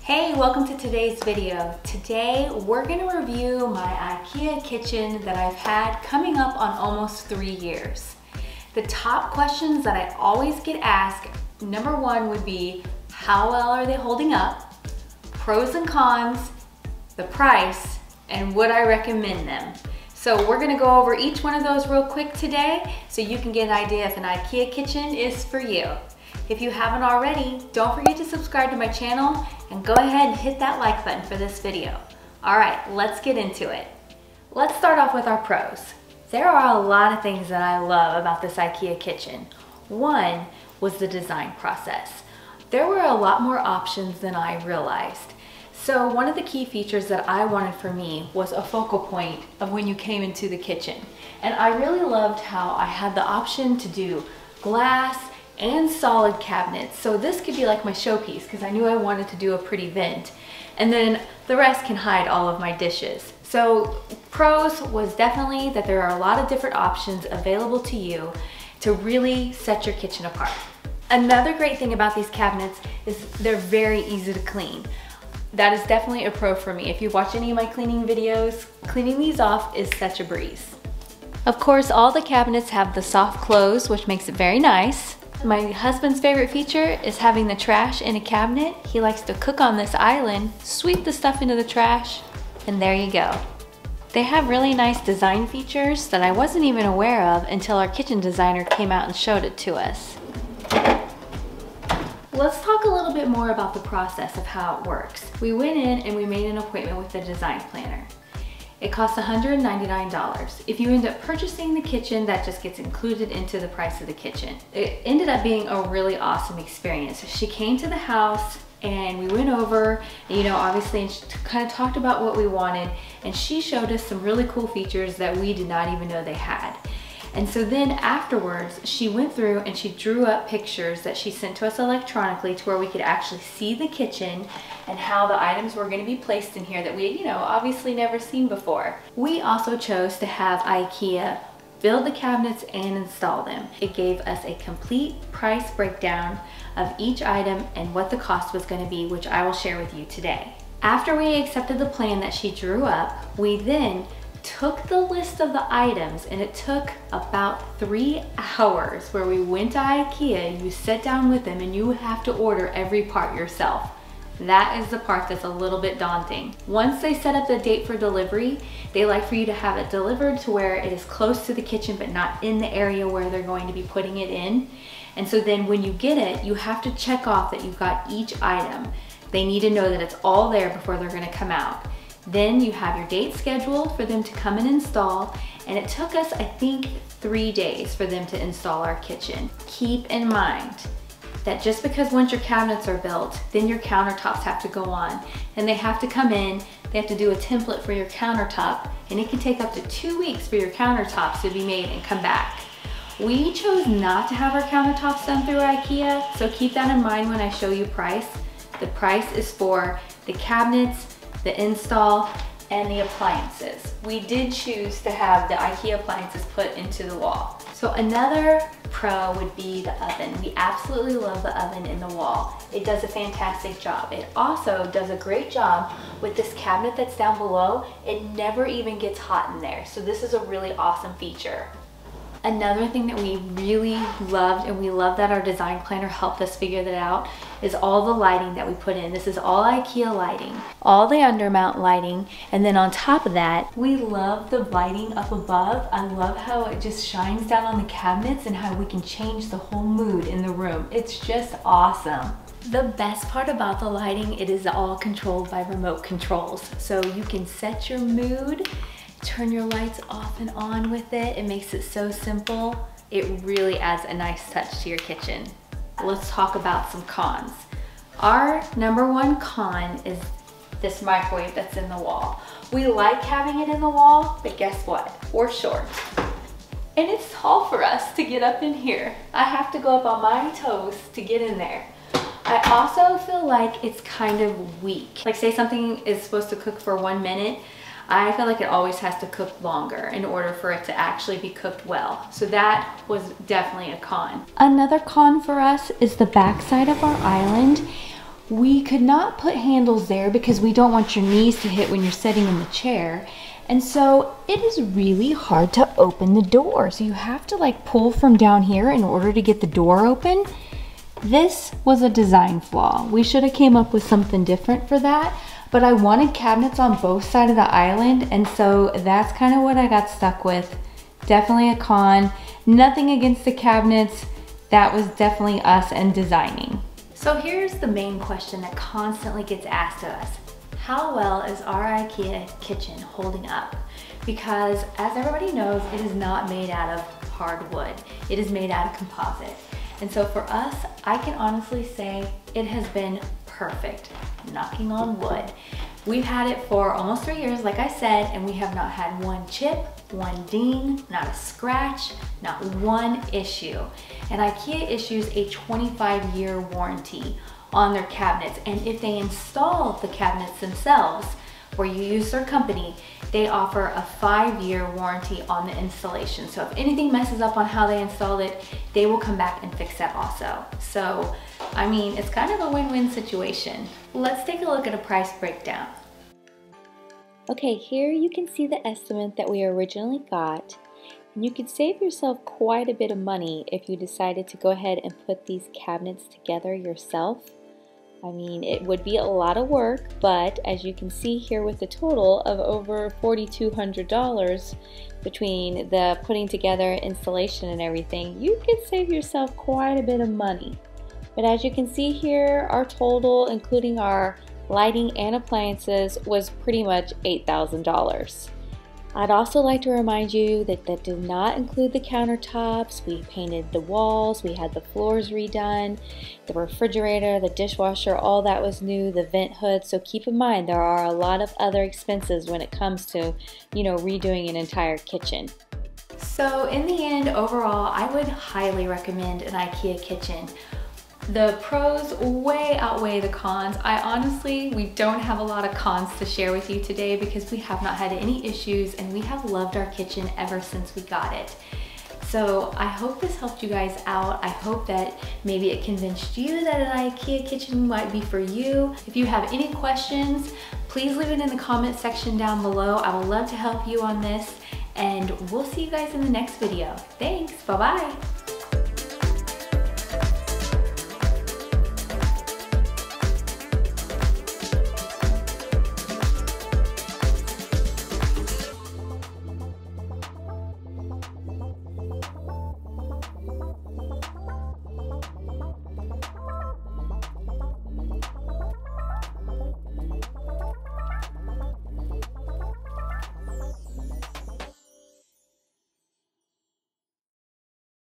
Hey, welcome to today's video. Today we're going to review my IKEA kitchen that I've had coming up on almost 3 years. The top questions that I always get asked, number one would be, how well are they holding up? Pros and cons, the price, and would I recommend them? So we're going to go over each one of those real quick today so you can get an idea if an IKEA kitchen is for you. If you haven't already, don't forget to subscribe to my channel and go ahead and hit that like button for this video. All right, let's get into it. Let's start off with our pros. There are a lot of things that I love about this IKEA kitchen. One was the design process. There were a lot more options than I realized. So one of the key features that I wanted for me was a focal point of when you came into the kitchen. And I really loved how I had the option to do glass and solid cabinets. So this could be like my showpiece because I knew I wanted to do a pretty vent. And then the rest can hide all of my dishes. So pros was definitely that there are a lot of different options available to you to really set your kitchen apart. Another great thing about these cabinets is they're very easy to clean. That is definitely a pro for me. If you watch any of my cleaning videos, cleaning these off is such a breeze. Of course, all the cabinets have the soft close, which makes it very nice. My husband's favorite feature is having the trash in a cabinet. He likes to cook on this island, sweep the stuff into the trash, and there you go. They have really nice design features that I wasn't even aware of until our kitchen designer came out and showed it to us. Let's talk a little bit more about the process of how it works. We went in and we made an appointment with the design planner. It costs $199. If you end up purchasing the kitchen, that just gets included into the price of the kitchen. It ended up being a really awesome experience. She came to the house and we went over, you know, obviously, and she kind of talked about what we wanted, and she showed us some really cool features that we did not even know they had. And so then afterwards, she went through and she drew up pictures that she sent to us electronically to where we could actually see the kitchen and how the items were going to be placed in here that we had, you know, obviously never seen before. We also chose to have IKEA build the cabinets and install them. It gave us a complete price breakdown of each item and what the cost was going to be, which I will share with you today. After we accepted the plan that she drew up, we then took the list of the items, and it took about 3 hours where we went to IKEA. You sit down with them and you have to order every part yourself. That is the part that's a little bit daunting. Once they set up the date for delivery, they like for you to have it delivered to where it is close to the kitchen but not in the area where they're going to be putting it in. And so then when you get it, you have to check off that you've got each item. They need to know that it's all there before they're going to come out. Then you have your date scheduled for them to come and install, and it took us, I think, 3 days for them to install our kitchen. Keep in mind that just because once your cabinets are built, then your countertops have to go on, and they have to come in, they have to do a template for your countertop, and it can take up to 2 weeks for your countertops to be made and come back. We chose not to have our countertops done through IKEA, so keep that in mind when I show you price. The price is for the cabinets, the install, and the appliances. We did choose to have the IKEA appliances put into the wall. So another pro would be the oven. We absolutely love the oven in the wall. It does a fantastic job. It also does a great job with this cabinet that's down below. It never even gets hot in there. So this is a really awesome feature. Another thing that we really loved, and we love that our design planner helped us figure that out, is all the lighting that we put in. This is all IKEA lighting, all the undermount lighting, and then on top of that, we love the lighting up above. I love how it just shines down on the cabinets and how we can change the whole mood in the room. It's just awesome. The best part about the lighting, it is all controlled by remote controls. So you can set your mood, turn your lights off and on with it. It makes it so simple. It really adds a nice touch to your kitchen. Let's talk about some cons. Our number one con is this microwave that's in the wall. We like having it in the wall, but guess what? We're short. And it's tall for us to get up in here. I have to go up on my toes to get in there. I also feel like it's kind of weak. Like say something is supposed to cook for 1 minute, I feel like it always has to cook longer in order for it to actually be cooked well. So that was definitely a con. Another con for us is the back side of our island. We could not put handles there because we don't want your knees to hit when you're sitting in the chair. And so it is really hard to open the door. So you have to like pull from down here in order to get the door open. This was a design flaw. We should have came up with something different for that, but I wanted cabinets on both sides of the island, and so that's kind of what I got stuck with. Definitely a con. Nothing against the cabinets. That was definitely us and designing. So here's the main question that constantly gets asked of us. How well is our IKEA kitchen holding up? Because as everybody knows, it is not made out of hardwood. It is made out of composite. And so for us, I can honestly say it has been perfect, knocking on wood. We've had it for almost 3 years, like I said, and we have not had one chip, one ding, not a scratch, not one issue. And IKEA issues a 25-year warranty on their cabinets. And if they install the cabinets themselves, where you use their company, they offer a 5-year warranty on the installation. So if anything messes up on how they installed it, they will come back and fix that also. So, I mean, it's kind of a win-win situation. Let's take a look at a price breakdown. Okay, here you can see the estimate that we originally got. And you could save yourself quite a bit of money if you decided to go ahead and put these cabinets together yourself. I mean, it would be a lot of work, but as you can see here with the total of over $4,200 between the putting together, installation and everything, you could save yourself quite a bit of money. But as you can see here, our total, including our lighting and appliances, was pretty much $8,000. I'd also like to remind you that that did not include the countertops. We painted the walls, we had the floors redone, the refrigerator, the dishwasher, all that was new, the vent hood. So keep in mind there are a lot of other expenses when it comes to, you know, redoing an entire kitchen. So in the end, overall, I would highly recommend an IKEA kitchen. The pros way outweigh the cons. We don't have a lot of cons to share with you today because we have not had any issues and we have loved our kitchen ever since we got it. So I hope this helped you guys out. I hope that maybe it convinced you that an IKEA kitchen might be for you. If you have any questions, please leave it in the comment section down below. I would love to help you on this, and we'll see you guys in the next video. Thanks, bye-bye.